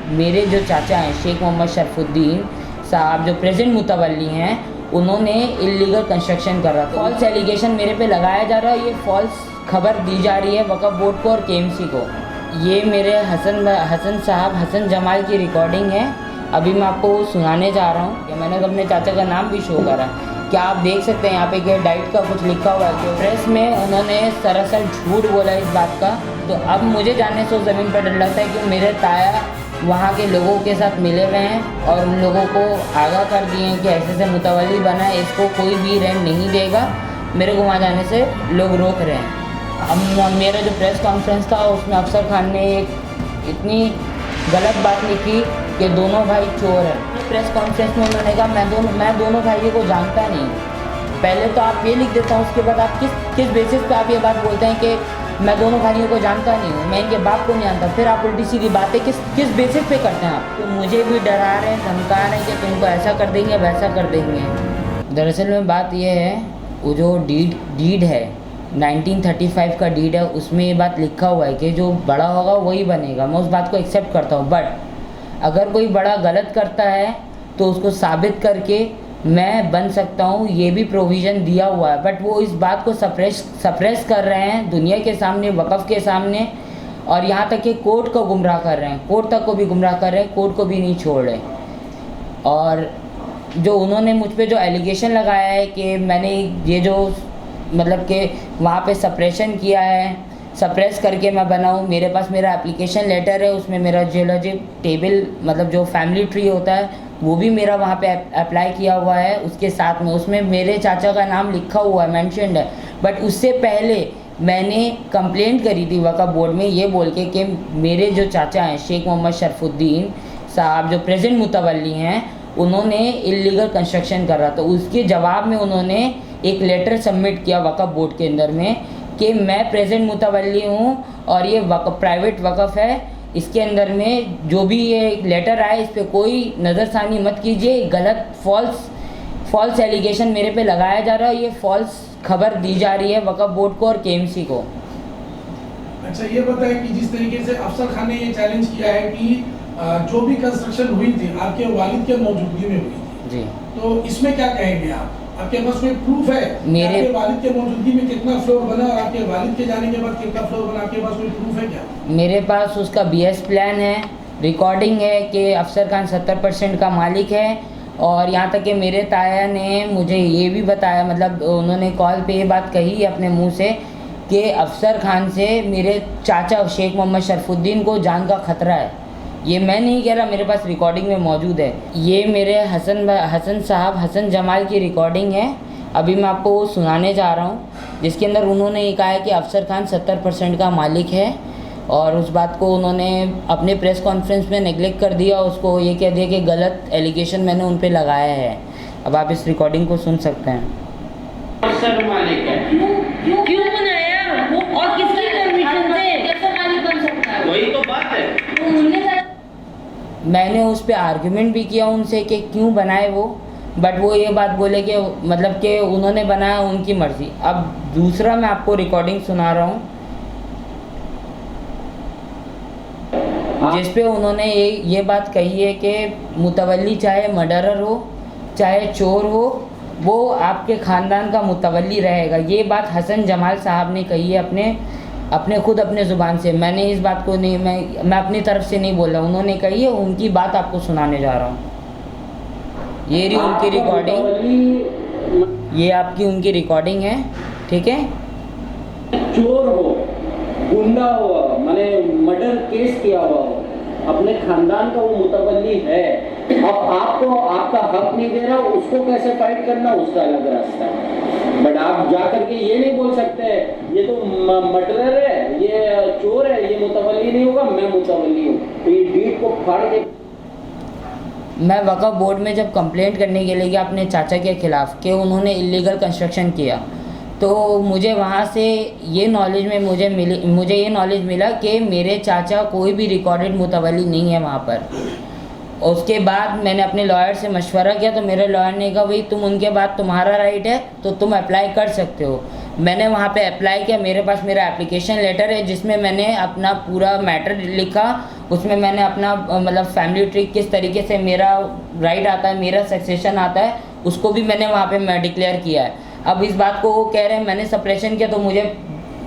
मेरे जो चाचा हैं शेख मोहम्मद शरफुद्दीन साहब जो प्रेजेंट मुतवल्ली हैं, उन्होंने इल्लीगल कंस्ट्रक्शन कर रहा था। फॉल्स एलिगेशन मेरे पे लगाया जा रहा है, ये फॉल्स खबर दी जा रही है वक्फ बोर्ड को और केएमसी को। ये मेरे हसन साहब हसन जमाल की रिकॉर्डिंग है, अभी मैं आपको सुनाने जा रहा हूँ। मैंने अपने चाचा का नाम भी शो करा, क्या आप देख सकते हैं यहाँ पे कि डाइट का कुछ लिखा हुआ है। जो प्रेस में उन्होंने सरासर झूठ बोला इस बात का। तो अब मुझे जानने से ज़मीन पर डर लगता है कि मेरे ताया वहाँ के लोगों के साथ मिले हुए हैं और उन लोगों को आगाह कर दिए हैं कि ऐसे से मुतवल्ली बना है, इसको कोई भी रेंट नहीं देगा। मेरे को वहाँ जाने से लोग रोक रहे हैं। अब मेरा जो प्रेस कॉन्फ्रेंस था उसमें अफसर खान ने एक इतनी गलत बात लिखी कि दोनों भाई चोर हैं। प्रेस कॉन्फ्रेंस में उन्होंने कहा मैं दोनों भाइयों को जानता नहीं। पहले तो आप ये लिख देता हूँ, उसके बाद आप किस बेसिस पे आप ये बात बोलते हैं कि मैं दोनों भाइयों को जानता नहीं हूँ, मैं इनके बाप को नहीं जानता। फिर आप उल्टी सीधी बातें किस बेसिस पे करते हैं आप? तो मुझे भी डरा रहे हैं, धमका रहे हैं कि तुमको ऐसा कर देंगे वैसा कर देंगे। दरअसल में बात ये है, वो जो डीड है 1935 का डीड है, उसमें ये बात लिखा हुआ है कि जो बड़ा होगा वही बनेगा। मैं उस बात को एक्सेप्ट करता हूँ, बट अगर कोई बड़ा गलत करता है तो उसको साबित करके मैं बन सकता हूँ, ये भी प्रोविज़न दिया हुआ है। बट वो इस बात को सप्रेस कर रहे हैं दुनिया के सामने, वक़्फ़ के सामने, और यहाँ तक कि कोर्ट को गुमराह कर रहे हैं, कोर्ट तक को भी गुमराह कर रहे हैं, कोर्ट को भी नहीं छोड़ रहे। और जो उन्होंने मुझ पे जो एलिगेशन लगाया है कि मैंने ये जो मतलब कि वहाँ पे सप्रेशन किया है, सप्रेस करके मैं बनाऊँ, मेरे पास मेरा एप्लीकेशन लेटर है, उसमें मेरा जियोलॉजी टेबल मतलब जो फैमिली ट्री होता है वो भी मेरा वहाँ पे अप्लाई किया हुआ है। उसके साथ में उसमें मेरे चाचा का नाम लिखा हुआ है, मेंशन्ड है। बट उससे पहले मैंने कंप्लेंट करी थी वक्फ बोर्ड में ये बोल के कि मेरे जो चाचा हैं शेख मोहम्मद शरफुद्दीन साहब जो प्रेजेंट मुतवल्ली हैं, उन्होंने इल्लीगल कंस्ट्रक्शन कर रहा था। उसके जवाब में उन्होंने एक लेटर सबमिट किया वक्फ बोर्ड के अंदर में कि मैं प्रेजेंट मुतवल्ली हूँ और ये प्राइवेट वक्फ है, इसके अंदर में जो भी ये लेटर आए इस पर कोई नज़रसानी मत कीजिए। गलत फॉल्स एलिगेशन मेरे पे लगाया जा रहा है, ये फॉल्स खबर दी जा रही है वक्फ बोर्ड को और केएमसी को। अच्छा, ये बताएं कि जिस तरीके से अफसर खान ने ये चैलेंज किया है कि जो भी कंस्ट्रक्शन हुई थी आपके वालिद के मौजूदगी में हुई थी जी, तो इसमें क्या कहेंगे आप? आपके पास कोई प्रूफ है? मेरे आपके वालिद के मौजूदगी में कितना फ्लोर बना और आपके वालिद के जाने के बाद कितना फ्लोर बना, आपके पास कोई प्रूफ है क्या? मेरे पास उसका बीएस प्लान है, रिकॉर्डिंग है कि अफसर खान 70% का मालिक है। और यहाँ तक कि मेरे ताया ने मुझे ये भी बताया, मतलब उन्होंने कॉल पे ये बात कही अपने मुंह से कि अफसर खान से मेरे चाचा शेख मोहम्मद शरफुद्दीन को जान का खतरा है। ये मैं नहीं कह रहा, मेरे पास रिकॉर्डिंग में मौजूद है। ये मेरे हसन साहब हसन जमाल की रिकॉर्डिंग है, अभी मैं आपको वो सुनाने जा रहा हूँ, जिसके अंदर उन्होंने ये कहा है कि अफसर खान 70% का मालिक है। और उस बात को उन्होंने अपने प्रेस कॉन्फ्रेंस में नेगलेक्ट कर दिया, उसको ये कह दिया कि गलत एलिगेशन मैंने उन पे लगाया है। अब आप इस रिकॉर्डिंग को सुन सकते हैं। अफसर मालिक है, क्यों बनाया वो और किसकी परमिशन से? कैसे मालिक बन सकता है? वही तो बात है। मैंने उस पर आर्ग्यूमेंट भी किया उनसे कि क्यों बनाए वो, बट वो ये बात बोले कि मतलब कि उन्होंने बनाया उनकी मर्ज़ी। अब दूसरा मैं आपको रिकॉर्डिंग सुना रहा हूँ जिस पे उन्होंने ये बात कही है कि मुतवल्ली चाहे मर्डरर हो चाहे चोर हो, वो आपके ख़ानदान का मुतवल्ली रहेगा। ये बात हसन जमाल साहब ने कही है अपने ज़ुबान से। मैंने इस बात को नहीं, मैं अपनी तरफ से नहीं बोल रहा, उन्होंने कही है, उनकी बात आपको सुनाने जा रहा हूँ। ये रही उनकी रिकॉर्डिंग, ये आपकी उनकी रिकॉर्डिंग है, ठीक है। चोर हो, गुंडा हुआ, माने मर्डर केस किया हुआ हो, अपने खानदान का वो मुतवल्ली है। अब आपको आपका हक नहीं दे रहा, उसको कैसे फाइट करना उसका अलग रास्ता है। बट आप जा करके ये नहीं बोल सकते ये तो मर्डरर है, ये चोर है, ये मुतवल्ली नहीं होगा, मैं मुतवल्ली हूँ। तो ये डीड को फाड़ के मैं वक्फ बोर्ड में जब कंप्लेंट करने के लिए गया अपने चाचा के ख़िलाफ़ कि उन्होंने इलीगल कंस्ट्रक्शन किया, तो मुझे वहाँ से ये नॉलेज में मुझे ये नॉलेज मिला कि मेरे चाचा कोई भी रिकॉर्डेड मुतवल्ली नहीं है वहाँ पर। उसके बाद मैंने अपने लॉयर से मशवरा किया, तो मेरे लॉयर ने कहा भाई तुम उनके बाद तुम्हारा राइट है तो तुम अप्लाई कर सकते हो। मैंने वहाँ पे अप्लाई किया, मेरे पास मेरा एप्लीकेशन लेटर है जिसमें मैंने अपना पूरा मैटर लिखा उसमें मैंने अपना मतलब फैमिली ट्री किस तरीके से मेरा राइट आता है, मेरा सक्सेशन आता है, उसको भी मैंने वहाँ पे मैं डिक्लेयर किया है। अब इस बात को वो कह रहे हैं मैंने सप्रेशन किया, तो मुझे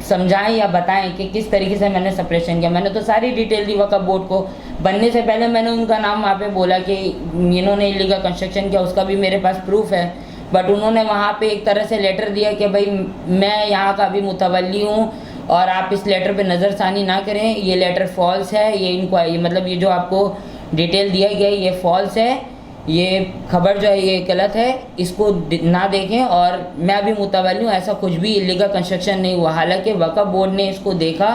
समझाएं या बताएं कि किस तरीके से मैंने सप्रेशन किया। मैंने तो सारी डिटेल दी वक्फ बोर्ड को। बनने से पहले मैंने उनका नाम वहाँ पे बोला कि इन्होंने इलीगल कंस्ट्रक्शन किया, उसका भी मेरे पास प्रूफ है। बट उन्होंने वहाँ पे एक तरह से लेटर दिया कि भाई मैं यहाँ का अभी मुतवल्ली हूँ और आप इस लेटर पे नज़रसानी ना करें, ये लेटर फॉल्स है, ये इंक्वायरी मतलब ये जो आपको डिटेल दिया गया है ये फॉल्स है, ये खबर जो है ये गलत है, इसको ना देखें और मैं अभी मुतवल्ली हूँ, ऐसा कुछ भी इलीगल कंस्ट्रक्शन नहीं हुआ। हालांकि वक्फ बोर्ड ने इसको देखा,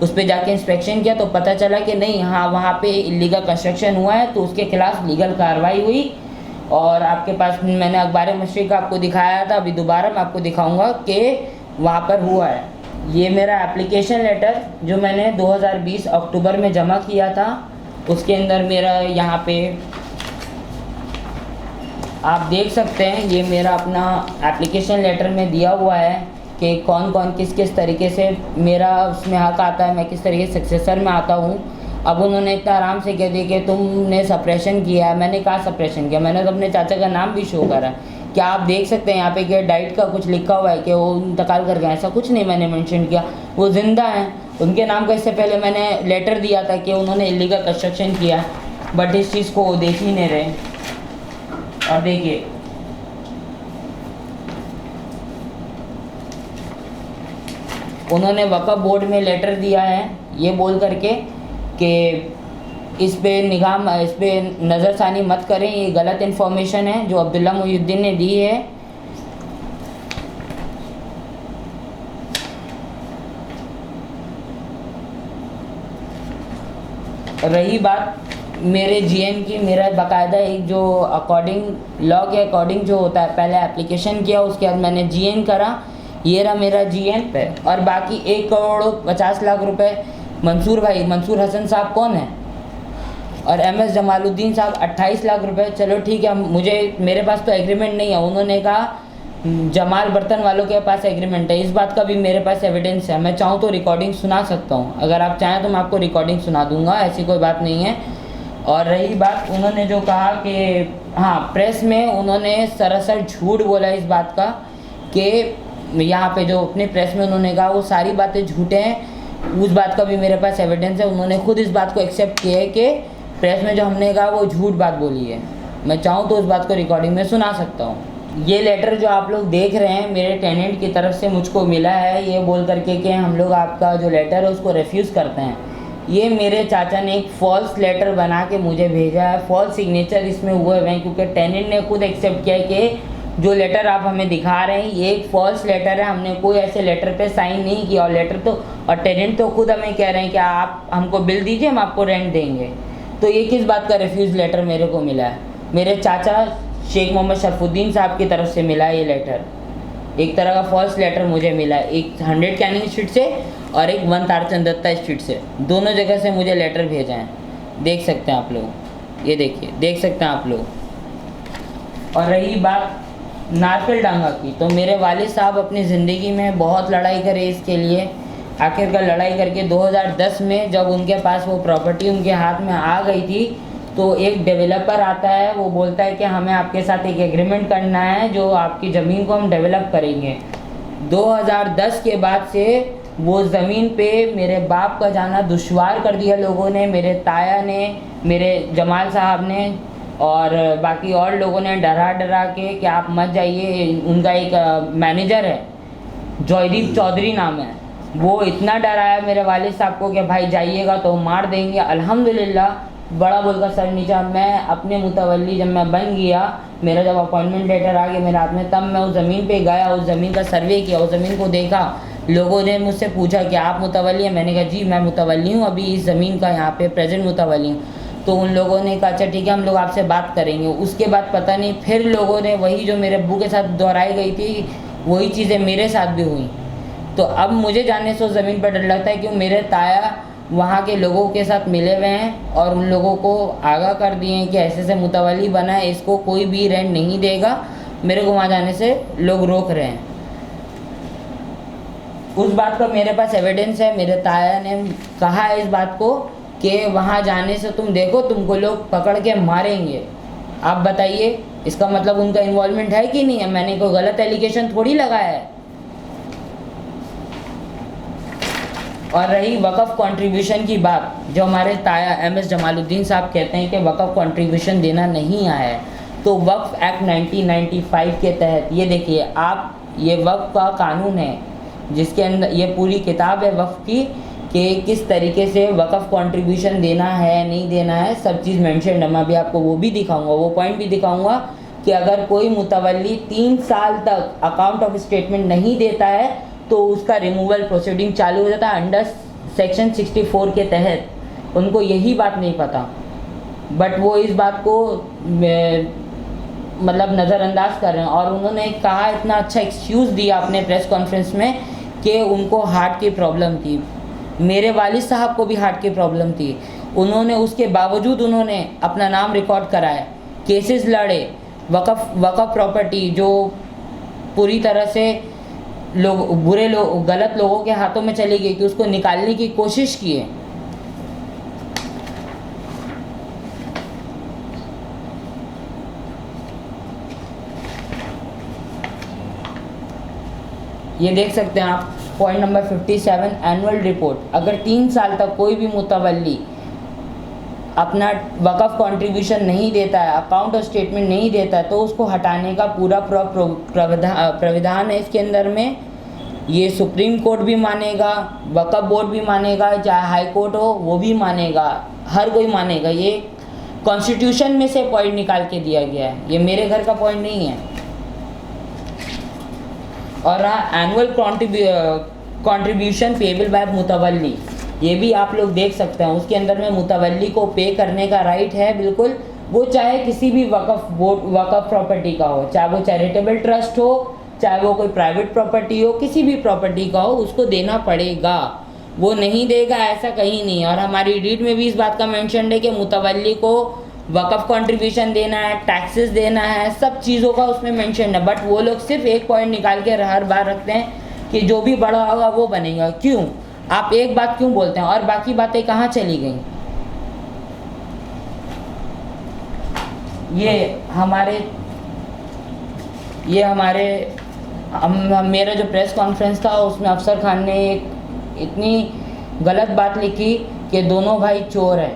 उस पर जाके इंस्पेक्शन किया तो पता चला कि नहीं, हाँ वहाँ पे इलीगल कंस्ट्रक्शन हुआ है, तो उसके खिलाफ लीगल कार्रवाई हुई। और आपके पास मैंने अखबार मशरिक आपको दिखाया था, अभी दोबारा मैं आपको दिखाऊँगा कि वहाँ पर हुआ है। ये मेरा एप्लीकेशन लेटर जो मैंने 2020 अक्टूबर में जमा किया था, उसके अंदर मेरा यहाँ पे आप देख सकते हैं, ये मेरा अपना एप्लीकेशन लेटर में दिया हुआ है कि कौन कौन किस किस तरीके से मेरा उसमें हक आता है, मैं किस तरीके से सक्सेसर में आता हूँ। अब उन्होंने इतना आराम से कह दिया कि तुमने सप्रेशन किया है। मैंने कहा सप्रेशन किया, मैंने तो अपने चाचा का नाम भी शो करा। क्या आप देख सकते हैं यहाँ पे कि डाइट का कुछ लिखा हुआ है कि वो इंतकाल कर गए, ऐसा कुछ नहीं मैंने मेंशन किया। वो ज़िंदा हैं, उनके नाम का इससे पहले मैंने लेटर दिया था कि उन्होंने इलीगल कंस्ट्रक्शन किया, बट इस चीज़ को वो देख ही नहीं रहे। और देखिए उन्होंने वक्फ बोर्ड में लेटर दिया है ये बोल करके कि इस पे निगाह, इस पे नज़रसानी मत करें, ये गलत इन्फॉर्मेशन है जो अब्दुल्ला मुहिउद्दीन ने दी है। रही बात मेरे जीएन की, मेरा बाकायदा एक जो अकॉर्डिंग लॉ के अकॉर्डिंग जो होता है, पहले एप्लीकेशन किया, उसके बाद मैंने जीएन करा, ये रहा मेरा जीएन पे। और बाकी 1,50,00,000 रुपए मंसूर भाई, मंसूर हसन साहब कौन है, और MS जमालुद्दीन साहब 28 लाख रुपए। चलो ठीक है, मेरे पास तो एग्रीमेंट नहीं है। उन्होंने कहा जमाल बर्तन वालों के पास एग्रीमेंट है, इस बात का भी मेरे पास एविडेंस है। मैं चाहूँ तो रिकॉर्डिंग सुना सकता हूँ, अगर आप चाहें तो मैं आपको रिकॉर्डिंग सुना दूँगा, ऐसी कोई बात नहीं है। और रही बात उन्होंने जो कहा कि हाँ प्रेस में उन्होंने सरासर झूठ बोला इस बात का कि यहाँ पे जो अपने प्रेस में उन्होंने कहा वो सारी बातें झूठे हैं, उस बात का भी मेरे पास एविडेंस है। उन्होंने खुद इस बात को एक्सेप्ट किया है कि प्रेस में जो हमने कहा वो झूठ बात बोली है। मैं चाहूँ तो उस बात को रिकॉर्डिंग में सुना सकता हूँ। ये लेटर जो आप लोग देख रहे हैं मेरे टेनेंट की तरफ से मुझको मिला है, ये बोल करके कि हम लोग आपका जो लेटर है उसको रिफ्यूज़ करते हैं। ये मेरे चाचा ने एक फ़ॉल्स लेटर बना के मुझे भेजा है, फॉल्स सिग्नेचर इसमें हुए हुए हैं, क्योंकि टेनेंट ने खुद एक्सेप्ट किया है कि जो लेटर आप हमें दिखा रहे हैं ये एक फ़ॉल्स लेटर है, हमने कोई ऐसे लेटर पे साइन नहीं किया। और लेटर तो, और टेनेंट तो खुद हमें कह रहे हैं कि आप हमको बिल दीजिए, हम आपको रेंट देंगे। तो ये किस बात का रिफ्यूज़ लेटर मेरे को मिला है? मेरे चाचा शेख मोहम्मद शरफुद्दीन साहब की तरफ से मिला है ये लेटर। एक तरह का फॉल्स लेटर मुझे मिला है, एक 100 कैनिंग स्ट्रीट से और एक 1 तारचंद दत्ता स्ट्रीट से, दोनों जगह से मुझे लेटर भेजा है। देख सकते हैं आप लोग, ये देखिए, देख सकते हैं आप लोग। और रही बात नारकल डांगा की, तो मेरे वालिद साहब अपनी ज़िंदगी में बहुत लड़ाई करे इसके लिए। आखिरकार लड़ाई करके 2010 में जब उनके पास वो प्रॉपर्टी उनके हाथ में आ गई थी, तो एक डेवलपर आता है, वो बोलता है कि हमें आपके साथ एक एग्रीमेंट करना है जो आपकी ज़मीन को हम डेवलप करेंगे। 2010 के बाद से वो ज़मीन पे मेरे बाप का जाना दुश्वार कर दिया लोगों ने, मेरे ताया ने, मेरे जमाल साहब ने और बाकी और लोगों ने डरा डरा के कि आप मत जाइए। उनका एक मैनेजर है, जॉयदीप चौधरी नाम है, वो इतना डराया मेरे वालिद साहब को कि भाई जाइएगा तो मार देंगे। अल्हम्दुलिल्लाह बड़ा बोलकर सर नीचा, मैं अपने मुतवल्ली जब मैं बन गया, मेरा जब अपॉइंटमेंट लेटर आ गया मेरे हाथ में, तब मैं उस ज़मीन पे गया, उस ज़मीन का सर्वे किया, उस ज़मीन को देखा। लोगों ने मुझसे पूछा कि आप मुतवल्ली हैं? मैंने कहा जी मैं मुतवल्ली हूँ, अभी इस ज़मीन का यहाँ पे प्रेजेंट मुतवल्ली हूँ। तो उन लोगों ने कहा अच्छा ठीक है, हम लोग आपसे बात करेंगे। उसके बाद पता नहीं फिर लोगों ने वही जो मेरे अब्बू के साथ दोहराई गई थी वही चीज़ें मेरे साथ भी हुई। तो अब मुझे जाने से उस ज़मीन पर डर लगता है, क्यों मेरे ताया वहाँ के लोगों के साथ मिले हुए हैं और उन लोगों को आगाह कर दिए हैं कि ऐसे से मुतवल्ली बना है, इसको कोई भी रेंट नहीं देगा। मेरे को वहाँ जाने से लोग रोक रहे हैं। उस बात का मेरे पास एविडेंस है, मेरे ताया ने कहा है इस बात को कि वहाँ जाने से तुम देखो तुमको लोग पकड़ के मारेंगे। आप बताइए इसका मतलब उनका इन्वॉल्वमेंट है कि नहीं है? मैंने कोई गलत एलिगेशन थोड़ी लगाया है। और रही वक़्फ़ कंट्रीब्यूशन की बात, जो हमारे ताया MS जमालुद्दीन साहब कहते हैं कि वक़्फ़ कंट्रीब्यूशन देना नहीं आया है, तो वक्फ एक्ट 1995 के तहत ये देखिए आप, ये वक्फ का कानून है जिसके अंदर ये पूरी किताब है वक्फ की कि किस तरीके से वक़्फ़ कंट्रीब्यूशन देना है नहीं देना है, सब चीज़ मेंशन है। मैं अभी आपको वो भी दिखाऊंगा, वो पॉइंट भी दिखाऊंगा कि अगर कोई मुतवल्ली 3 साल तक अकाउंट ऑफ स्टेटमेंट नहीं देता है तो उसका रिमूवल प्रोसीडिंग चालू हो जाता है अंडर सेक्शन 64 के तहत। उनको यही बात नहीं पता, बट वो इस बात को मतलब नज़रअंदाज कर रहे हैं। और उन्होंने कहा, इतना अच्छा एक्सक्यूज़ दिया अपने प्रेस कॉन्फ्रेंस में कि उनको हार्ट की प्रॉब्लम थी। मेरे वालिद साहब को भी हार्ट की प्रॉब्लम थी, उन्होंने उसके बावजूद उन्होंने अपना नाम रिकॉर्ड कराया, केसेस लड़े, वक़्फ़ प्रॉपर्टी जो पूरी तरह से गलत लोगों के हाथों में चली गई थी उसको निकालने की कोशिश किए। ये देख सकते हैं आप पॉइंट नंबर 57 एनुअल रिपोर्ट। अगर 3 साल तक कोई भी मुतवल्ली अपना वक़्फ़ कंट्रीब्यूशन नहीं देता है, अकाउंट और स्टेटमेंट नहीं देता है, तो उसको हटाने का पूरा प्राविधान है इसके अंदर में। ये सुप्रीम कोर्ट भी मानेगा, वक़्फ़ बोर्ड भी मानेगा, चाहे हाई कोर्ट हो वो भी मानेगा, हर कोई मानेगा। ये कॉन्स्टिट्यूशन में से पॉइंट निकाल के दिया गया है, ये मेरे घर का पॉइंट नहीं है। और रहा एनुअल कॉन्ट्रीब्यूशन पेबल बाय मुतवल्ली, ये भी आप लोग देख सकते हैं। उसके अंदर में मुतवल्ली को पे करने का राइट है बिल्कुल, वो चाहे किसी भी वक़्फ़ प्रॉपर्टी का हो, चाहे वो चैरिटेबल ट्रस्ट हो, चाहे वो कोई प्राइवेट प्रॉपर्टी हो, किसी भी प्रॉपर्टी का हो, उसको देना पड़ेगा। वो नहीं देगा ऐसा कहीं नहीं है। और हमारी डीड में भी इस बात का मेंशन है कि मुतवल्ली को वक़्फ़ कंट्रीब्यूशन देना है, टैक्सेस देना है, सब चीज़ों का उसमें मेंशन है। बट वो लोग सिर्फ एक पॉइंट निकाल के हर बार रखते हैं कि जो भी बड़ा होगा वो बनेगा। क्यों? आप एक बात क्यों बोलते हैं और बाकी बातें कहाँ चली गई? मेरा जो प्रेस कॉन्फ्रेंस था उसमें अफसर खान ने एक इतनी गलत बात लिखी कि दोनों भाई चोर हैं।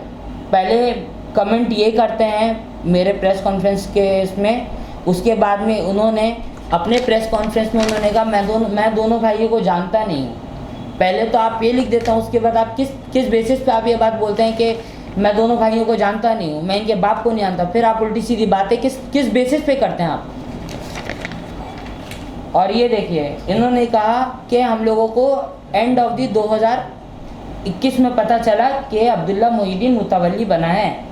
पहले कमेंट ये करते हैं मेरे प्रेस कॉन्फ्रेंस के इसमें, उसके बाद में उन्होंने अपने प्रेस कॉन्फ्रेंस में उन्होंने कहा मैं दोनों भाइयों को जानता नहीं हूँ। पहले तो आप ये लिख देता हूँ, उसके बाद आप किस बेसिस पे आप ये बात बोलते हैं कि मैं दोनों भाइयों को जानता नहीं हूँ, मैं इनके बाप को नहीं जानता। फिर आप उल्टी सीधी बातें किस बेसिस पे करते हैं आप? और ये देखिए इन्होंने कहा कि हम लोगों को एंड ऑफ दी 2021 में पता चला कि अब्दुल्ला मोहिउद्दीन मुतवल्ली बना है।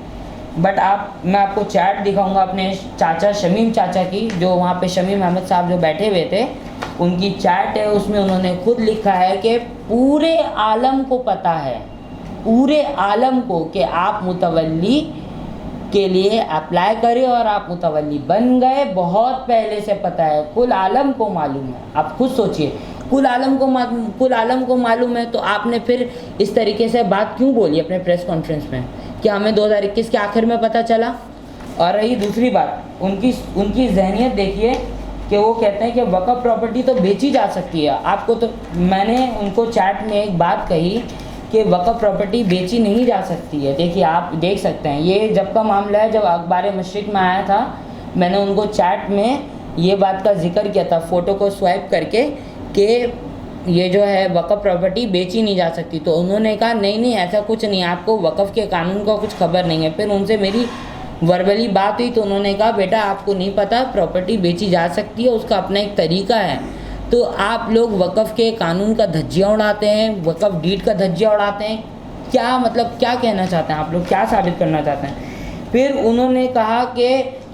बट मैं आपको चैट दिखाऊंगा अपने चाचा शमीम चाचा की, जो वहाँ पे शमीम अहमद साहब जो बैठे हुए थे उनकी चैट है। उसमें उन्होंने खुद लिखा है कि पूरे आलम को पता है, पूरे आलम को, कि आप मुतवल्ली के लिए अप्लाई करें और आप मुतवल्ली बन गए। बहुत पहले से पता है, कुल आलम को मालूम है। आप खुद सोचिए, कुल आलम को मालूम है, तो आपने फिर इस तरीके से बात क्यों बोली अपने प्रेस कॉन्फ्रेंस में कि हमें 2021 के आखिर में पता चला? और रही दूसरी बात, उनकी जहनियत देखिए कि वो कहते हैं कि वक़्फ़ प्रॉपर्टी तो बेची जा सकती है। आपको तो मैंने उनको चैट में एक बात कही कि वक़्फ़ प्रॉपर्टी बेची नहीं जा सकती है। देखिए आप देख सकते हैं, ये जब का मामला है, जब अखबार मशरिक़ में आया था, मैंने उनको चैट में ये बात का जिक्र किया था फ़ोटो को स्वाइप करके कि ये जो है वक़्फ़ प्रॉपर्टी बेची नहीं जा सकती। तो उन्होंने कहा नहीं ऐसा कुछ नहीं, आपको वक़्फ़ के कानून का कुछ खबर नहीं है। फिर उनसे मेरी वर्बली बात हुई तो उन्होंने कहा बेटा आपको नहीं पता, प्रॉपर्टी बेची जा सकती है, उसका अपना एक तरीका है। तो आप लोग वक़्फ़ के कानून का धज्जियाँ उड़ाते हैं, वक़्फ़ डीड का धज्जियाँ उड़ाते हैं। क्या मतलब, क्या कहना चाहते हैं आप लोग, क्या साबित करना चाहते हैं? फिर उन्होंने कहा कि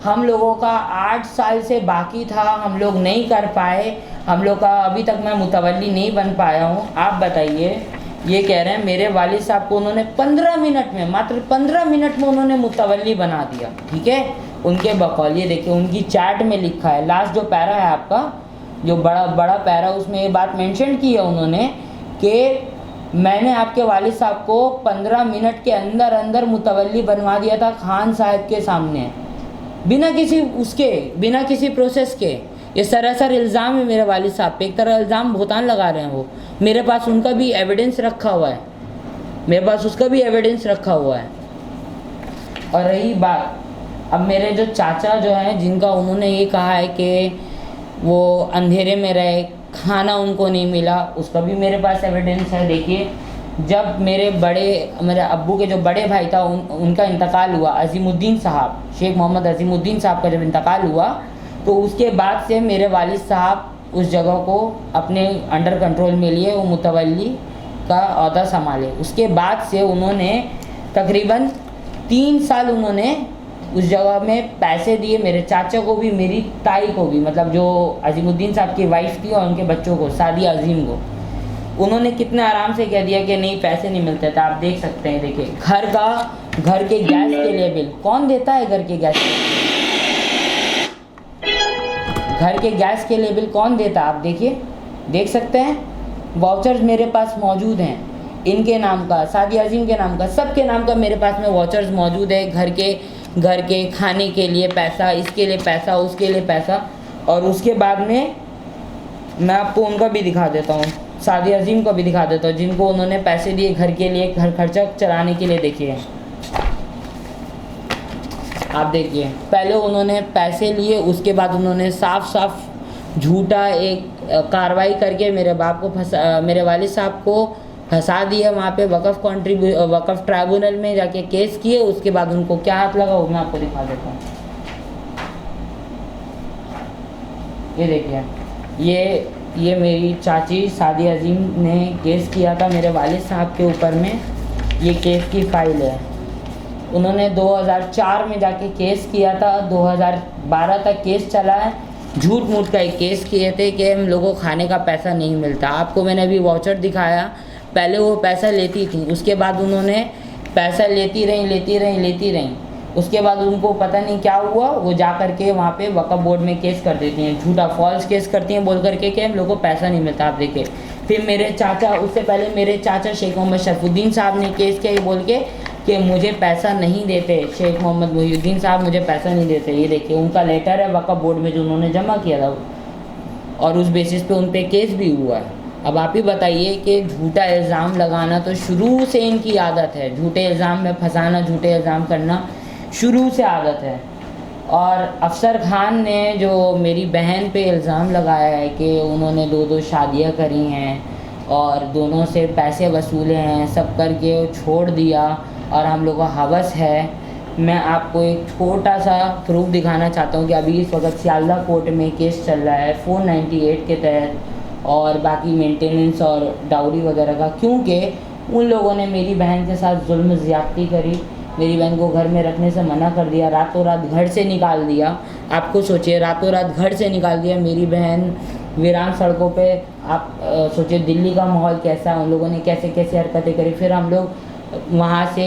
हम लोगों का 8 साल से बाकी था, हम लोग नहीं कर पाए, हम लोग का अभी तक मैं मुतवल्ली नहीं बन पाया हूँ। आप बताइए, ये कह रहे हैं मेरे वालिद साहब को उन्होंने 15 मिनट में, मात्र 15 मिनट में उन्होंने मुतवल्ली बना दिया। ठीक है, उनके बकौल ये देखिए उनकी चैट में लिखा है, लास्ट जो पैरा है आपका, जो बड़ा पैरा, उसमें ये बात मेंशन की है उन्होंने कि मैंने आपके वालिद साहब को 15 मिनट के अंदर अंदर मुतवल्ली बनवा दिया था खान साहब के सामने, बिना किसी प्रोसेस के। ये सरासर इल्ज़ाम है मेरे वालिद साहब पे, एक तरह इल्ज़ाम भुगतान लगा रहे हैं वो। मेरे पास उनका भी एविडेंस रखा हुआ है, मेरे पास उसका भी एविडेंस रखा हुआ है। और रही बात अब मेरे जो चाचा जो हैं, जिनका उन्होंने ये कहा है कि वो अंधेरे में रहे, खाना उनको नहीं मिला, उसका भी मेरे पास एविडेंस है। देखिए, जब मेरे अब्बू के जो बड़े भाई था उनका इंतकाल हुआ, अजीमुद्दीन साहब, शेख मोहम्मद अजीमुद्दीन साहब का जब इंतकाल हुआ, तो उसके बाद से मेरे वालिद साहब उस जगह को अपने अंडर कंट्रोल में लिए, वो मुतवल्ली का ओहदा संभाले। उसके बाद से उन्होंने तकरीबन 3 साल उन्होंने उस जगह में पैसे दिए, मेरे चाचा को भी, मेरी ताई को भी, मतलब जो अजीमुद्दीन साहब की वाइफ थी और उनके बच्चों को, सादिया अजीम को, उन्होंने कितने आराम से कह दिया कि नहीं पैसे नहीं मिलते थे। आप देख सकते हैं, देखिए घर के गैस के लिए बिल कौन देता है? घर के गैस के लिए बिल कौन देता है? आप देखिए, देख सकते हैं, वाउचर्स मेरे पास मौजूद हैं, इनके नाम का, सादिया अजीम के नाम का, सबके नाम का मेरे पास में वाउचर्स मौजूद है। घर के खाने के लिए पैसा, इसके लिए पैसा, उसके लिए पैसा। और उसके बाद में मैं आपको उनका भी दिखा देता हूँ, सादिया अजीम को भी दिखा देता हूँ, जिनको उन्होंने पैसे दिए घर के लिए, घर खर्चा चलाने के लिए। देखिए, आप देखिए, पहले उन्होंने पैसे लिए, उसके बाद उन्होंने साफ झूठा एक कार्रवाई करके मेरे वालिद साहब को फंसा दिया वहाँ पे वक़्फ़ ट्राइब्यूनल में जाके केस किए। उसके बाद उनको क्या हाथ लगा वो मैं आपको दिखा देता हूँ। ये देखिए, ये मेरी चाची सादिया अजीम ने केस किया था मेरे वालिद साहब के ऊपर में। ये केस की फ़ाइल है। उन्होंने 2004 में जाके केस किया था, 2012 तक केस चला है। झूठ मूठ का एक केस किए थे कि हम लोगों को खाने का पैसा नहीं मिलता। आपको मैंने अभी वाउचर दिखाया, पहले वो पैसा लेती थी, उसके बाद उन्होंने पैसा लेती रहीं। उसके बाद उनको पता नहीं क्या हुआ, वो जा कर के वहाँ पे वक़्फ़ बोर्ड में केस कर देती हैं, झूठा फॉल्स केस करती हैं बोल करके कि हम लोगों को पैसा नहीं मिलता। आप देखिए, फिर मेरे चाचा, उससे पहले मेरे चाचा शेख मोहम्मद शरफुद्दीन साहब ने केस किया ये बोल के कि मुझे पैसा नहीं देते, शेख मोहम्मद मोहिउद्दीन साहब मुझे पैसा नहीं देते। ये देखिए, उनका लेटर है वक़्फ़ बोर्ड में जो उन्होंने जमा किया था, और उस बेसिस पे उन पर केस भी हुआ है। अब आप ही बताइए कि झूठा इल्ज़ाम लगाना तो शुरू से इनकी आदत है, झूठे इल्ज़ाम में फंसाना, झूठे इल्ज़ाम करना शुरू से आदत है। और अफसर खान ने जो मेरी बहन पे इल्ज़ाम लगाया है कि उन्होंने 2 शादियां करी हैं और दोनों से पैसे वसूले हैं, सब करके छोड़ दिया और हम लोग को हवस है। मैं आपको एक छोटा सा प्रूफ दिखाना चाहता हूँ कि अभी इस वक्त सियालदा कोर्ट में केस चल रहा है 498 के तहत, और बाकी मेंटेनेंस और डाउरी वगैरह का, क्योंकि उन लोगों ने मेरी बहन के साथ जुल्म ज़्यादती करी, मेरी बहन को घर में रखने से मना कर दिया, रातों रात घर से निकाल दिया। आपको सोचिए, रातों रात घर से निकाल दिया मेरी बहन, वीरान सड़कों पे। आप सोचिए दिल्ली का माहौल कैसा है, उन लोगों ने कैसे कैसे हरकतें करी। फिर हम लोग वहाँ से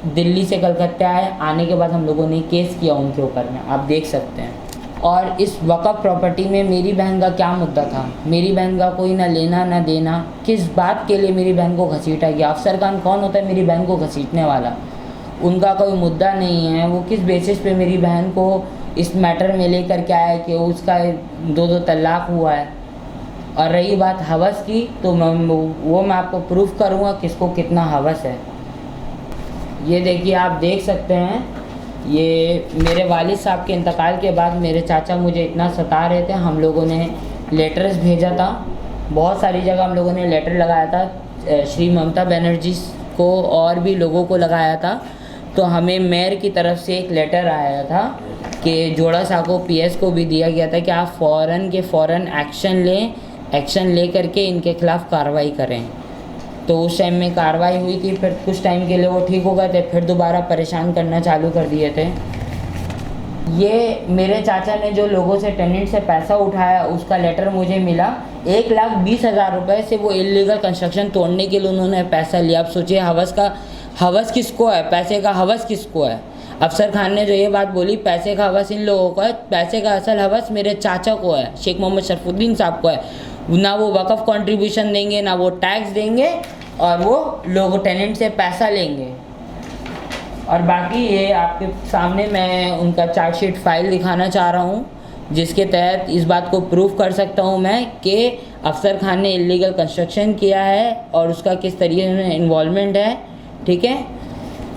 दिल्ली से कलकत्ता आए, आने के बाद हम लोगों ने केस किया उनके ऊपर में, आप देख सकते हैं। और इस वक़्फ़ प्रॉपर्टी में मेरी बहन का क्या मुद्दा था? मेरी बहन का कोई ना लेना ना देना, किस बात के लिए मेरी बहन को घसीटा गया? अफसर खान कौन होता है मेरी बहन को घसीटने वाला? उनका कोई मुद्दा नहीं है। वो किस बेसिस पे मेरी बहन को इस मैटर में लेकर के आया कि उसका 2 तलाक हुआ है? और रही बात हवस की, तो मैं आपको प्रूफ करूँगा किसको कितना हवस है। ये देखिए, आप देख सकते हैं, ये मेरे वालिद साहब के इंतकाल के बाद मेरे चाचा मुझे इतना सता रहे थे। हम लोगों ने लेटर्स भेजा था, बहुत सारी जगह हम लोगों ने लेटर लगाया था, श्री ममता बनर्जी को और भी लोगों को लगाया था। तो हमें मेयर की तरफ से एक लेटर आया था कि जोड़ा साको पीएस को भी दिया गया था कि आप फ़ौरन एक्शन ले करके इनके ख़िलाफ़ कार्रवाई करें। तो उस टाइम में कार्रवाई हुई थी, फिर कुछ टाइम के लिए वो ठीक हो गए थे, फिर दोबारा परेशान करना चालू कर दिए थे। ये मेरे चाचा ने जो लोगों से टेनेंट से पैसा उठाया, उसका लेटर मुझे मिला। 1,20,000 रुपये से वो इल्लीगल कंस्ट्रक्शन तोड़ने के लिए उन्होंने पैसा लिया। अब सोचिए, हवस किसको है? पैसे का हवस किसको है? अफसर खान ने जो ये बात बोली, पैसे का हवस इन लोगों को है, पैसे का असल हवस मेरे चाचा को है, शेख मोहम्मद शरफुद्दीन साहब को है। ना वो वक़्फ़ कंट्रीब्यूशन देंगे, ना वो टैक्स देंगे, और वो लोग टेनेंट से पैसा लेंगे। और बाकी ये आपके सामने मैं उनका चार्जशीट फाइल दिखाना चाह रहा हूँ, जिसके तहत इस बात को प्रूफ कर सकता हूँ मैं कि अफसर खान ने इलीगल कंस्ट्रक्शन किया है और उसका किस तरीके से इन्वॉल्वमेंट है। ठीक है,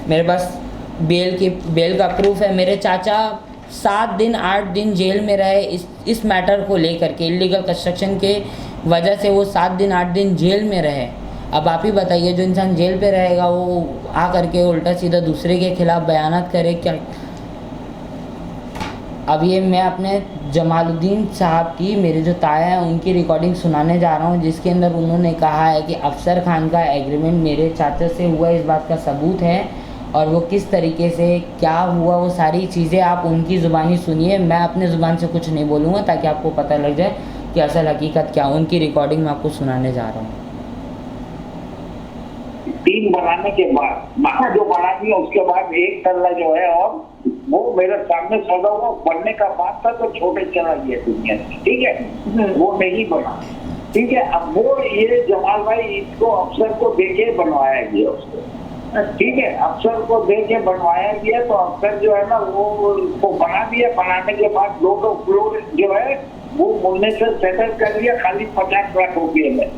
मेरे पास बेल का प्रूफ है। मेरे चाचा 7 दिन 8 दिन जेल में रहे इस मैटर को लेकर के, इलीगल कंस्ट्रक्शन के वजह से वो 7 दिन 8 दिन जेल में रहे। अब आप ही बताइए, जो इंसान जेल पे रहेगा वो आ करके उल्टा सीधा दूसरे के खिलाफ बयानात करे क्या? अब ये मैं अपने जमालुद्दीन साहब की, मेरे जो ताया हैं उनकी रिकॉर्डिंग सुनाने जा रहा हूँ, जिसके अंदर उन्होंने कहा है कि अफसर खान का एग्रीमेंट मेरे चाचा से हुआ, इस बात का सबूत है। और वो किस तरीके से क्या हुआ वो सारी चीज़ें आप उनकी ज़ुबानी सुनिए। मैं अपने ज़ुबान से कुछ नहीं बोलूँगा ताकि आपको पता लग जाए कि असल हकीकत क्या। उनकी रिकॉर्डिंग मैं आपको सुनाने जा रहा हूँ। 3 बनाने के बाद माथा जो बना दिया, उसके बाद 1 तल्ला जो है, और वो मेरे सामने सौदा हुआ, बनने का बात था तो छोटे चला गया दुनिया से। ठीक है, वो नहीं बना। ठीक है, अब वो ये जमाल भाई इसको अफसर को देके बनवाया गया उसको। ठीक है, अफसर को देके बनवाया गया तो अफसर जो है ना वो उसको बना दिया। बनाने के बाद 2 फ्लोर जो है वो मुन्ने से सेटल कर लिया खाली 50 लाख रुपये में,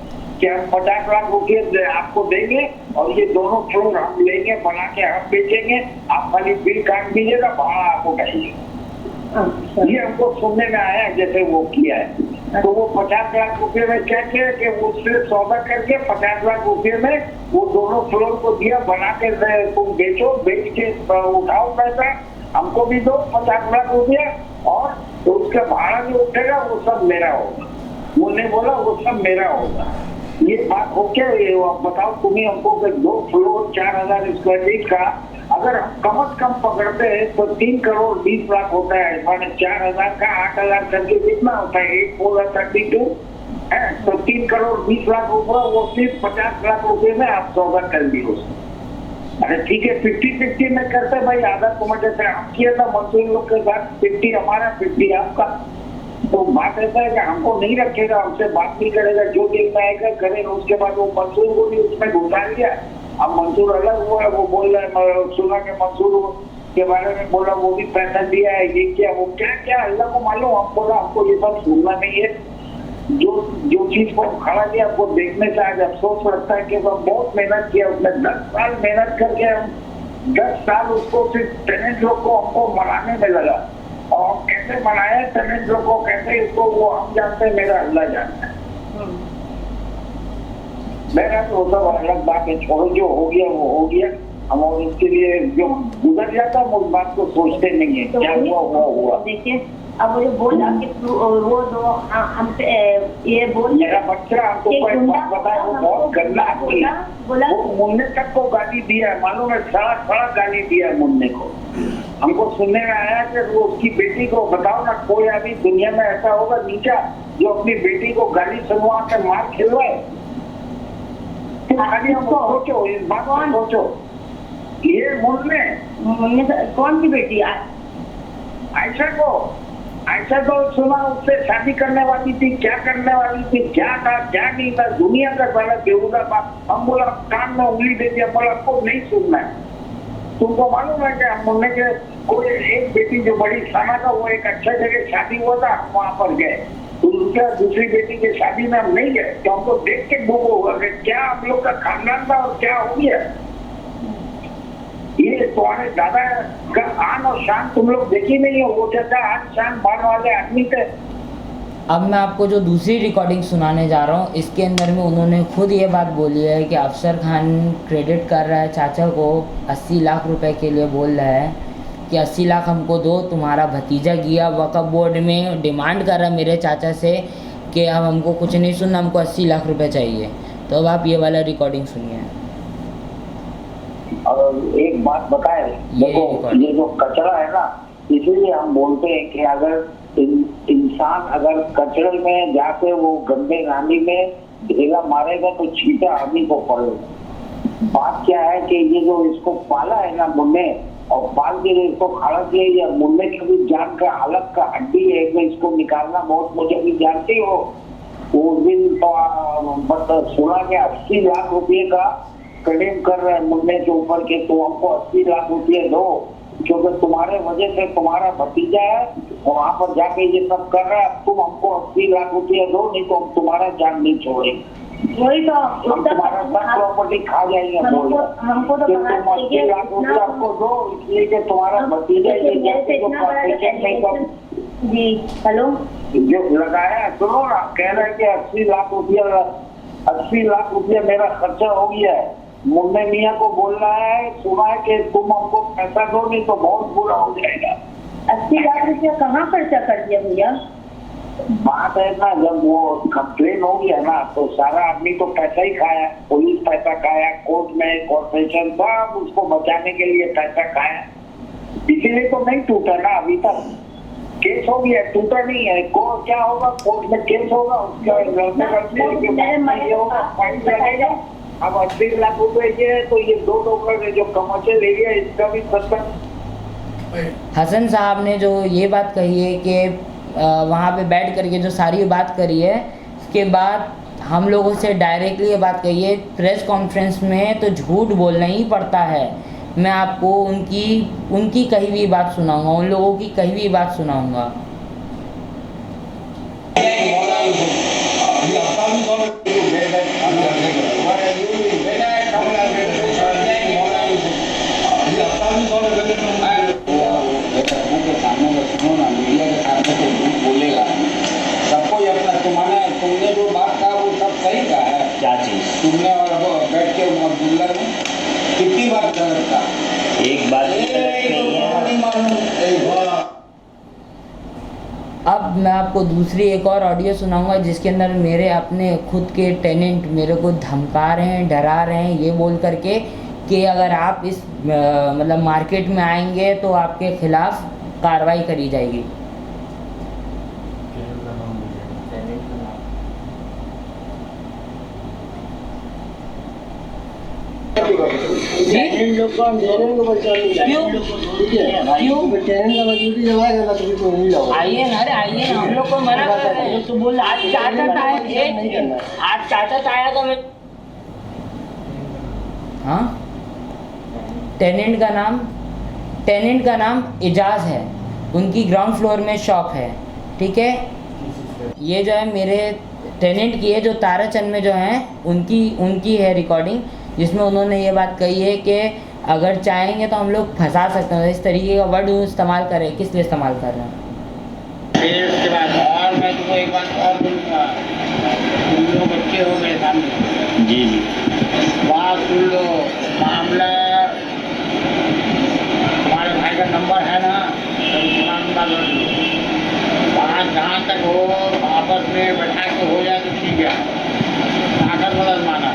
कि हम 50 लाख रुपये आपको देंगे और ये दोनों फ्लोर हम लेंगे, बना के हम बेचेंगे, आप खाली बिल काट दीजिएगा, भाड़ा आपको कहिए। ये हमको सुनने में आया जैसे वो किया है। तो वो 50 लाख रुपये में क्या किया कि उससे सौदा करके 50 लाख रुपये में वो दोनों फ्लोर को दिया, बना के तुम बेचो, बेच के उठाओ पैसा, हमको भी दो 50 लाख रुपया, और तो उसका भाड़ा जो उठेगा वो सब मेरा होगा। उन्होंने बोला वो सब मेरा होगा। ये बात हो क्या? बताओ तुम ही हमको 2 फ्लोर 4000 स्क्वायर फीट का अगर हम कम से कम पकड़ते हैं तो 3 करोड़ 20 लाख होता है, माने 4000 का 8000 करके कितना होता है? 8 4 32 है, तो 3 करोड़ 20 लाख रुपया वो सिर्फ 50 लाख रुपए में आप सौदा कर दिए उसको। अरे ठीक है, 50-50 में करते भाई, आधा तुम्हें जैसे हम किया था मजदूर लोग के साथ, 50 हमारा 50 आपका। तो बात ऐसा है कि हमको नहीं रखेगा, हमसे बात नहीं करेगा, जो देखना आएगा करेगा। उसके बाद वो मंसूर को भी उसमें घुसा लिया। अब मंसूर अलग हुआ है, वो बोल रहा है, सुना के मंसूर के बारे में बोला वो भी पैसा दिया है, ये क्या वो क्या क्या अल्लाह को मालूम। हम बोला हमको ये सब सुनना नहीं है। जो चीज को खड़ा किया वो देखने से आज अफसोस लगता है कि वो बहुत मेहनत किया उसने। 10 साल मेहनत करके हम 10 साल उसको सिर्फ टेनेंट लोग को हमको मनाने में लगा, और कैसे मनाया टेनेंट लोग को, कैसे इसको वो हम जानते हैं, मेरा अल्लाह जानता है। मेरा तो सब अलग बात है, छोड़ो, जो हो गया वो हो गया। हम और उसके लिए जो गुजर जाता हम उस बात को सोचते नहीं है, क्या हुआ वो हुआ। देखिए अब वो जो बोला कि वो जो हमसे ये बोल, मेरा बच्चा हमको कोई बात बताया, वो बहुत गंदा बोला, वो मुन्ने तक को गाली दिया है, मालूम है, सड़ा गाली दिया है मुन्ने को। हमको सुनने में आया कि वो उसकी बेटी को, बताओ ना कोई अभी दुनिया में ऐसा होगा नीचा जो अपनी बेटी को गाली सुनवा के मार खिलवाए? खाली हमको सोचो, इस बात को सोचो। ये मुन्ने कौन सी बेटी? ऐसा तो सुना उससे शादी करने वाली थी, क्या करने वाली थी, क्या था क्या नहीं था, दुनिया का सारा बेहुदा बात। हम बोला कान में उंगली दे दिया, बोला आपको नहीं सुनना है। तुमको मालूम है कि हम मुन्ने के कोई एक बेटी जो बड़ी साना का, वो एक अच्छा जगह शादी हुआ था, हम वहां पर गए। तो उसका दूसरी बेटी की शादी में हम नहीं गए, तो हमको देख के बोबो हुआ कि क्या आप लोग का खानदान था और क्या हो गया। ये तुम्हारे दादा का आन और शान तुम लोग देखी नहीं हो, वो जैसा आन शान बान वाले आदमी थे। अब मैं आपको जो दूसरी रिकॉर्डिंग सुनाने जा रहा हूँ, इसके अंदर में उन्होंने खुद ये बात बोली है कि अफसर खान क्रेडिट कर रहा है चाचा को, 80 लाख रुपए के लिए बोल रहा है कि 80 लाख हमको दो। तुम्हारा भतीजा गया वक्फ बोर्ड में डिमांड कर रहा है मेरे चाचा से कि अब हमको कुछ नहीं सुनना, हमको 80 लाख रुपए चाहिए। तो अब आप ये वाला रिकॉर्डिंग सुनिए। और एक बात बताए, देखो ये जो कचरा है ना, इसीलिए हम बोलते हैं कि अगर इंसान अगर कचरे में जाके वो गंदे नाली में ढेला मारेगा तो छींटा हम ही को पड़ेगा। बात क्या है कि ये जो इसको पाला है ना मुन्ने, और पाल के इसको खड़ा किया, या मुन्ने की भी जान का अलग का हड्डी है, तो इसको निकालना बहुत, मुझे भी जानते हो उस दिन तो सुना के 80 लाख रुपए का क्लेम कर रहे हैं मुन्ने के ऊपर के, तो हमको 80 लाख रुपए दो, क्योंकि तुम्हारे वजह से तुम्हारा भतीजा है वहां पर जाके ये सब कर रहा है, तुम हमको 80 लाख रुपए दो, नहीं तो हम तुम्हारा जान नहीं छोड़ेंगे। वही तो हम तुम्हारा सब प्रॉपर्टी खा जाएंगे। हमको तो तुम 80 लाख रुपए हमको दो, इसलिए कि तुम्हारा भतीजा ये नहीं कर। जी हेलो, जो लगाया सुनो ना, कह रहे हैं कि 80 लाख रुपया मेरा खर्चा हो गया है। मुन्ने मियाँ को बोल रहा है, सुना है कि तुम हमको पैसा दो, नहीं तो बहुत बुरा हो जाएगा। 80 लाख रुपया कहाँ खर्चा कर दिया भैया? बात है ना, जब वो कंप्लेन हो गया ना तो सारा आदमी तो पैसा ही खाया, पुलिस पैसा खाया, कोर्ट में कॉर्पोरेशन सब उसको बचाने के लिए पैसा खाया, इसीलिए तो नहीं टूटा ना अभी तक। केस हो गया, टूटा नहीं है। क्या होगा, कोर्ट में केस होगा, उसका फाइन लगेगा। अब 80 लाख रुपए ये तो ये 2 लोग जो कमर्शियल एरिया इसका भी सस्ता। हसन साहब ने जो ये बात कही है कि वहाँ पे बैठ करके जो सारी बात करी है, उसके बाद हम लोगों से डायरेक्टली ये बात कही है प्रेस कॉन्फ्रेंस में, तो झूठ बोलना ही पड़ता है। मैं आपको उनकी कही हुई बात सुनाऊंगा, उन लोगों की कही हुई बात सुनाऊंगा। तुमने जो बात कहा वो सब सही कहा है। क्या चीज तुमने और बैठ के अब्दुल्ला ने कितनी बार गलत कहा? एक बात अब मैं आपको दूसरी एक और ऑडियो सुनाऊंगा जिसके अंदर मेरे अपने खुद के टेनेंट मेरे को धमका रहे हैं, डरा रहे हैं, ये बोल करके कि अगर आप इस मतलब मार्केट में आएंगे तो आपके खिलाफ कार्रवाई करी जाएगी। आइए ना, अरे आइए ना, हम लोग को मना कर रहे हैं। तो बोल आज चाचा आया तो मैं हाँ, टेनेंट का नाम इजाज़ है, उनकी ग्राउंड फ्लोर में शॉप है, ठीक है। ये जो है मेरे टेनेंट की है, जो ताराचंद में जो है उनकी है रिकॉर्डिंग, जिसमें उन्होंने ये बात कही है कि अगर चाहेंगे तो हम लोग फंसा सकते हैं। इस तरीके का वर्ड इस्तेमाल करें, किस लिए इस्तेमाल कर रहे हैं? फिर उसके बाद और मैं तुमको एक बात और बोलूँगा, तुम लोग बच्चे हो मेरे सामने, जी जी बात सुन लो। मामला तुम्हारे भाई का नंबर है ना, तो उसका नंबर लड़ लो। बात जहाँ तक हो आपस में बैठा के हो जाए तो ठीक है, ताकत मदद माना।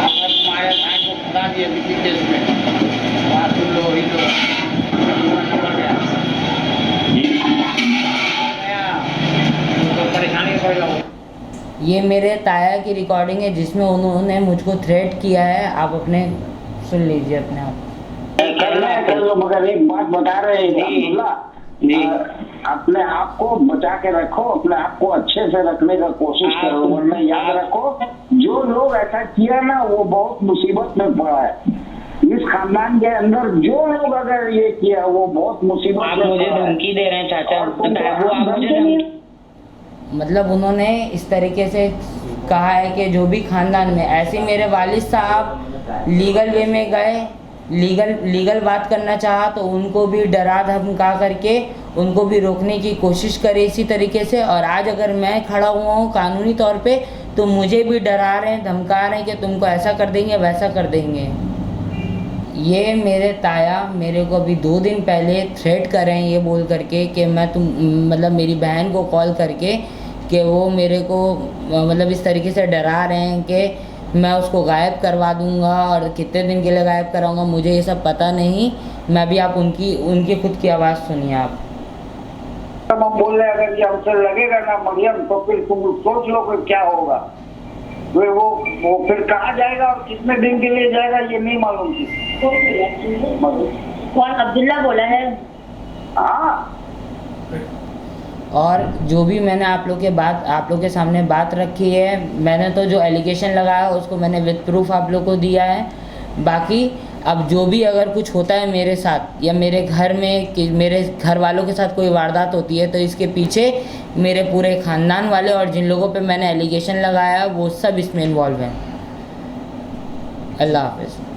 अगर तुम्हारे भाई को फंसा दिया किसी केस में, बात सुन लो ही लो, नंबर गया तो परेशानी पड़ जाओ। ये मेरे ताया की रिकॉर्डिंग है जिसमें उन्होंने मुझको थ्रेट किया है। आप अपने सुन लीजिए अपने आप। कर लो, मगर एक बात बता रहे हैं, अपने आप को बचा के रखो, अपने आप को अच्छे से रखने का कोशिश करो, वरना याद रखो जो लोग ऐसा किया ना वो बहुत मुसीबत में पड़ा है। इस खानदान के अंदर जो लोग अगर ये किया वो बहुत मुसीबत में मुझे धमकी दे रहे हैं चाचा, मतलब उन्होंने इस तरीके से कहा है कि जो भी खानदान में ऐसे मेरे वालिद साहब लीगल वे में गए, लीगल बात करना चाहा तो उनको भी डरा धमका करके उनको भी रोकने की कोशिश करे इसी तरीके से। और आज अगर मैं खड़ा हुआ हूँ कानूनी तौर पे तो मुझे भी डरा रहे हैं, धमका रहे हैं कि तुमको ऐसा कर देंगे वैसा कर देंगे। ये मेरे ताया मेरे को अभी 2 दिन पहले थ्रेट कर रहे हैं ये बोल करके कि मतलब मेरी बहन को कॉल करके कि वो मेरे को मतलब इस तरीके से डरा रहे हैं कि मैं उसको गायब करवा दूंगा और कितने दिन के लिए गायब कराऊंगा, मुझे ये सब पता नहीं। मैं भी आप उनकी खुद की आवाज़ सुनिए आप। हम बोल रहे अगर ये हमसे लगेगा ना मरियम तो फिर तुम सोच लो कि क्या होगा। वो फिर कहाँ जाएगा और कितने दिन के लिए जाएगा ये नहीं मालूम थी। कौन अब्दुल्ला बोला है? हाँ और जो भी मैंने आप लोग के सामने बात रखी है, मैंने तो जो एलिगेशन लगाया उसको मैंने विद प्रूफ आप लोग को दिया है। बाकी अब जो भी अगर कुछ होता है मेरे साथ या मेरे घर में कि मेरे घर वालों के साथ कोई वारदात होती है, तो इसके पीछे मेरे पूरे ख़ानदान वाले और जिन लोगों पे मैंने एलिगेशन लगाया वो सब इसमें इन्वॉल्व हैं। अल्लाह हाफ़िज़।